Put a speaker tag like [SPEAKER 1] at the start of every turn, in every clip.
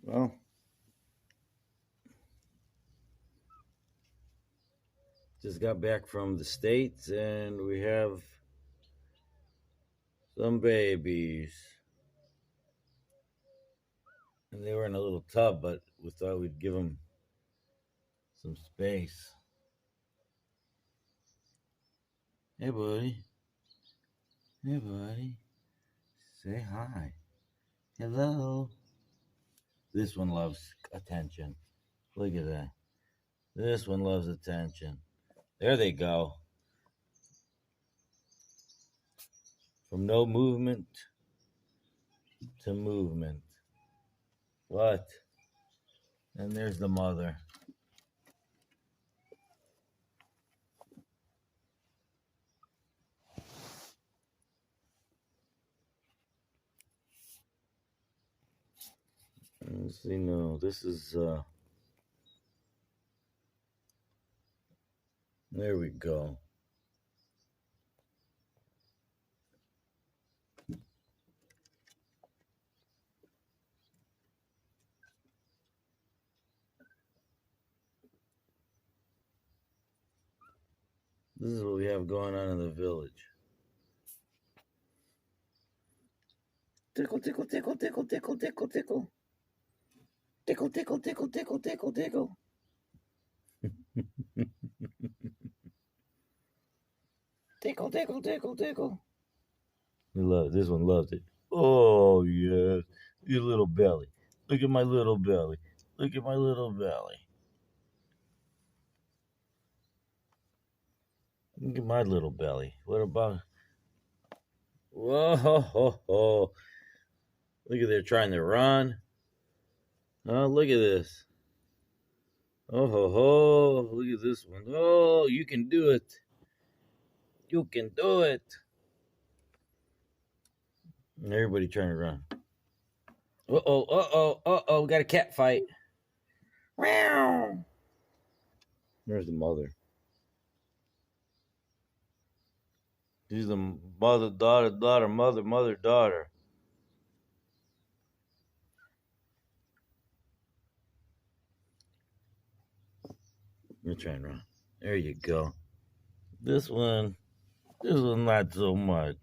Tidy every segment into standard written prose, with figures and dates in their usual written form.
[SPEAKER 1] Well, just got back from the States and we have some babies. And they were in a little tub, but we thought we'd give them some space. Hey, buddy. Hey, buddy. Say hi. Hello. This one loves attention. Look at that. This one loves attention. There they go. From no movement to movement. What? And there's the mother. Let's see, no, this is, there we go. This is what we have going on in the village. Tickle, tickle, tickle, tickle, tickle, tickle, tickle. Tickle, tickle, tickle, tickle, tickle, tickle. Tickle, tickle, tickle, tickle. This one loves it. Oh, yes. Your little belly. Look at my little belly. Look at my little belly. Look at my little belly. What about... Whoa, ho, ho, ho. Look at there trying to run. Oh, look at this. Oh, ho, ho. Look at this one. Oh, you can do it. You can do it. And everybody trying to run. Uh-oh, uh-oh, uh-oh. Got a cat fight. Meow. There's the mother. She's the mother, daughter, daughter, mother, mother, daughter. You're trying to run. There you go. This one not so much.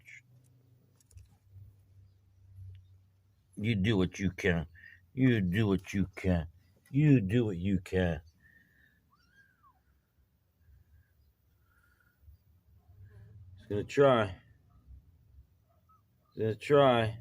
[SPEAKER 1] You do what you can. You do what you can. You do what you can. He's gonna try. He's gonna try.